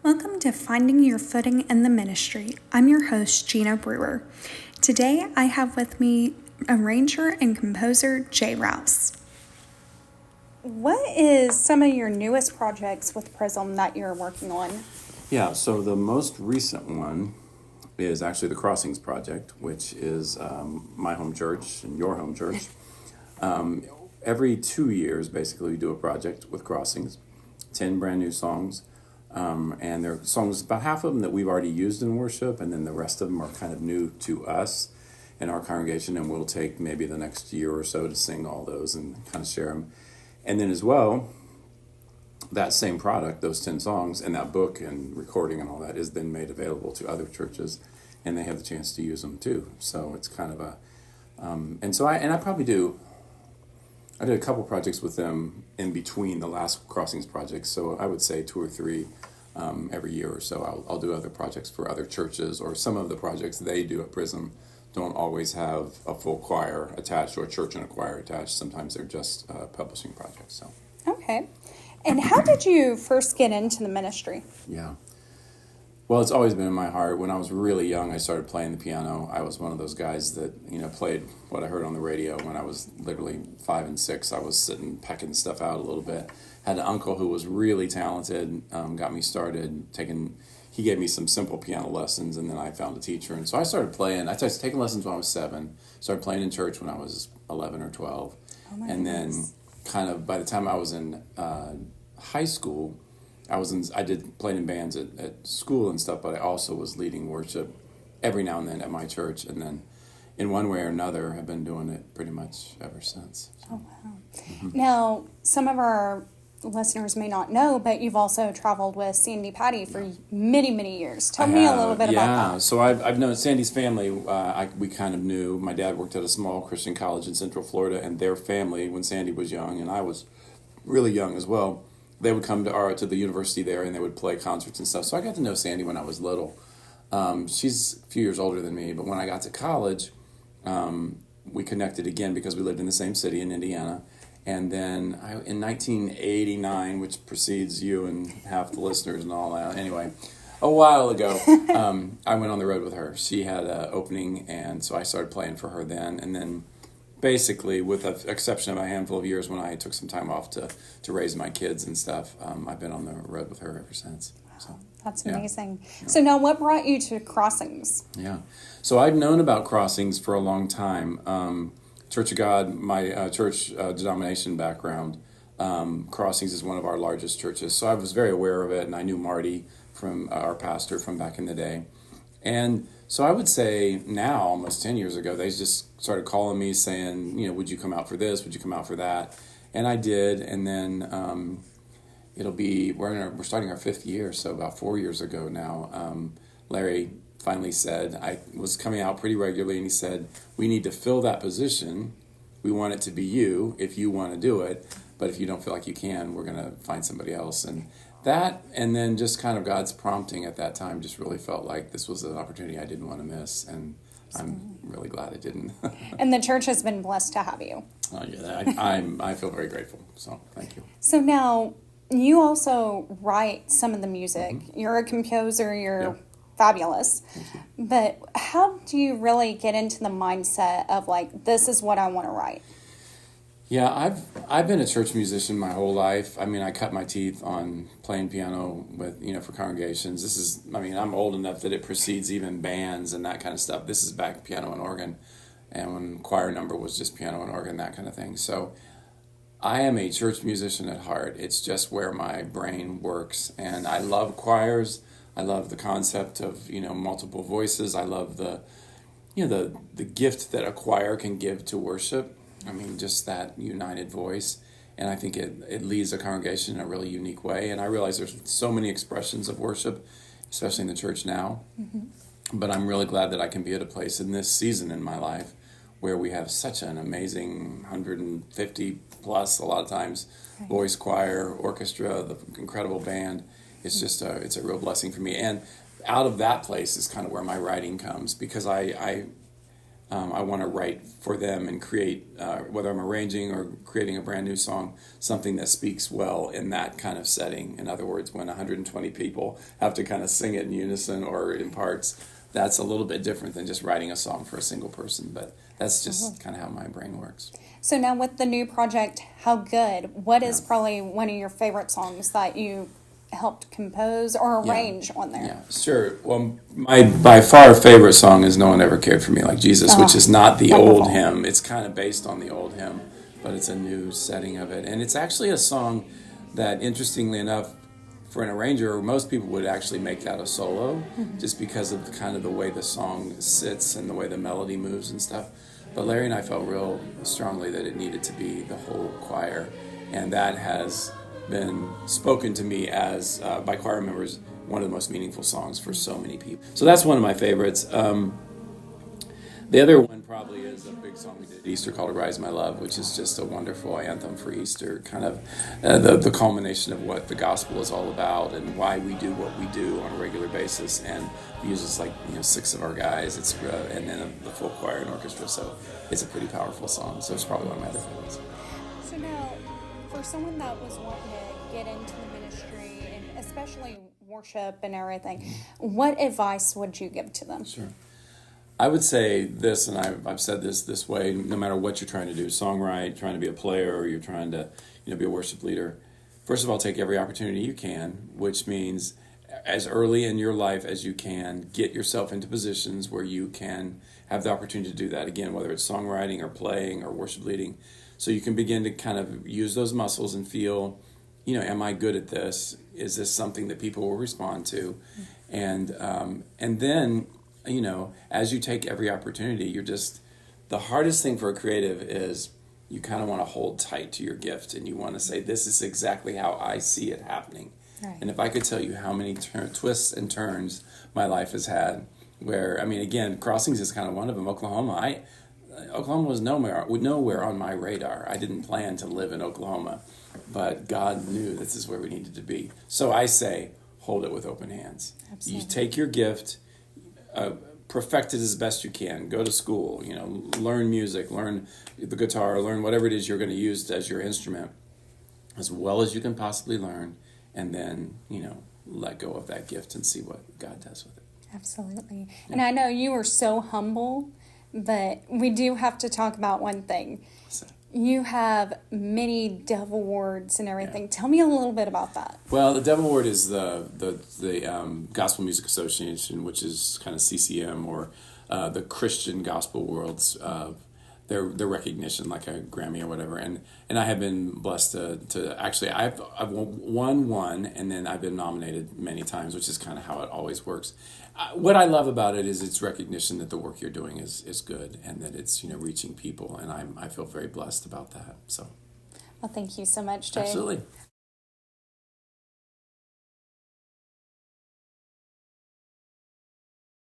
Welcome to Finding Your Footing in the Ministry. I'm your host, Gina Brewer. Today I have with me arranger and composer Jay Rouse. What is some of your newest projects with Prism that you're working on? Yeah, so the most recent one is actually the Crossings Project, which is my home church and your home church. Every 2 years, basically, we do a project with Crossings, 10 brand new songs. And there are songs, about half of them that we've already used in worship, and then the rest of them are kind of new to us in our congregation, and we'll take maybe the next year or so to sing all those and kind of share them. And then as well, that same product, those 10 songs, and that book and recording and all that is then made available to other churches, and they have the chance to use them too. So it's kind of a, I did a couple projects with them in between the last Crossings projects, so I would say 2 or 3 every year or so. I'll do other projects for other churches, or some of the projects they do at Prism don't always have a full choir attached or a church and a choir attached. Sometimes they're just publishing projects. So. Okay. And how did you first get into the ministry? Yeah. Well, it's always been in my heart. When I was really young, I started playing the piano. I was one of those guys that, played what I heard on the radio. When I was literally 5 and 6, I was sitting, pecking stuff out a little bit. Had an uncle who was really talented, got me started he gave me some simple piano lessons, and then I found a teacher. And so I started playing. I started taking lessons when I was 7, started playing in church when I was 11 or 12. And then kind of by the time I was in high school, I did playing in bands at school and stuff, but I also was leading worship every now and then at my church, and then in one way or another have been doing it pretty much ever since. So. Oh, wow. Mm-hmm. Now, some of our listeners may not know, but you've also traveled with Sandi Patty for many, many years. Tell me a little bit about that. So I've known Sandy's family. We kind of knew. My dad worked at a small Christian college in Central Florida, and their family, when Sandy was young, and I was really young as well, they would come to the university there, and they would play concerts and stuff. So I got to know Sandy when I was little. She's a few years older than me, but when I got to college, we connected again because we lived in the same city in Indiana. And then in 1989, which precedes you and half the listeners and all that, anyway, a while ago, I went on the road with her. She had an opening, and so I started playing for her then. And then basically, with the exception of a handful of years when I took some time off to raise my kids and stuff, I've been on the road with her ever since. So, that's amazing. Yeah. So now what brought you to Crossings? Yeah. So I'd known about Crossings for a long time. Church of God, my church denomination background, Crossings is one of our largest churches. So I was very aware of it, and I knew Marty, from our pastor from back in the day. And so I would say now, almost 10 years ago, they just started calling me saying, would you come out for this? Would you come out for that? And I did. And then we're starting our 5th year. So about 4 years ago now, Larry finally said, I was coming out pretty regularly, and he said, we need to fill that position. We want it to be you if you want to do it. But if you don't feel like you can, we're going to find somebody else. And then just kind of God's prompting at that time just really felt like this was an opportunity I didn't want to miss, and I'm really glad I didn't. And the church has been blessed to have you. I feel very grateful, so thank you. So now, you also write some of the music. Mm-hmm. You're a composer, you're fabulous. But how do you really get into the mindset of like, this is what I want to write? Yeah, I've been a church musician my whole life. I mean, I cut my teeth on playing piano with, for congregations. I'm old enough that it precedes even bands and that kind of stuff. This is back piano and organ, and when choir number was just piano and organ, that kind of thing. So I am a church musician at heart. It's just where my brain works, and I love choirs. I love the concept of, multiple voices. I love the gift that a choir can give to worship. I mean, just that united voice. And I think it leads a congregation in a really unique way. And I realize there's so many expressions of worship, especially in the church now. Mm-hmm. But I'm really glad that I can be at a place in this season in my life where we have such an amazing 150 plus, a lot of times, voice choir, orchestra, the incredible band. It's just it's a real blessing for me. And out of that place is kind of where my writing comes, because I I want to write for them and create, whether I'm arranging or creating a brand new song, something that speaks well in that kind of setting. In other words, when 120 people have to kind of sing it in unison or in parts, that's a little bit different than just writing a song for a single person. But that's just kind of how my brain works. So now with the new project, How Good, what is Yeah. probably one of your favorite songs that you helped compose or arrange on there? Yeah, sure. Well, my by far favorite song is "No One Ever Cared for Me Like Jesus," which is not the wonderful. old hymn. It's kind of based on the old hymn, but it's a new setting of it, and it's actually a song that, interestingly enough, for an arranger, most people would actually make that a solo, just because of kind of the way the song sits and the way the melody moves and stuff. But Larry and I felt real strongly that it needed to be the whole choir, and that has been spoken to me as by choir members one of the most meaningful songs for so many people. So that's one of my favorites. The other one probably is a big song we did at Easter called "Arise My Love," which is just a wonderful anthem for Easter, kind of the culmination of what the gospel is all about and why we do what we do on a regular basis, and uses 6 of our guys. It's and then the full choir and orchestra, so it's a pretty powerful song. So it's probably one of my other favorites. So now, for someone that was wanting to get into the ministry, and especially worship and everything, what advice would you give to them? Sure. I would say this, and I've said this way, no matter what you're trying to do, songwrite, trying to be a player, or you're trying to be a worship leader, first of all, take every opportunity you can, which means as early in your life as you can, get yourself into positions where you can have the opportunity to do that. Again, whether it's songwriting or playing or worship leading, so you can begin to kind of use those muscles and feel, am I good at this? Is this something that people will respond to? And then, as you take every opportunity, the hardest thing for a creative is you kind of want to hold tight to your gift, and you want to say, this is exactly how I see it happening. Right. And if I could tell you how many twists and turns my life has had, where, again, Crossings is kind of one of them. Oklahoma was nowhere on my radar. I didn't plan to live in Oklahoma, but God knew this is where we needed to be. So I say, hold it with open hands. Absolutely. You take your gift, perfect it as best you can. Go to school, learn music, learn the guitar, learn whatever it is you're going to use as your instrument, as well as you can possibly learn, and then, let go of that gift and see what God does with it. Absolutely. And I know you are so humble, but we do have to talk about one thing. So, You have many devil words and everything. Yeah. Tell me a little bit about that. well, the Devil Word is the Gospel Music Association, which is kind of CCM, or the Christian gospel world's their recognition, like a Grammy or whatever. And I have been blessed to actually I've won one, and then I've been nominated many times, which is kind of how it always works. What I love about it is its recognition that the work you're doing is good, and that it's reaching people, and I feel very blessed about that. So, Well, thank you so much, Jay. absolutely.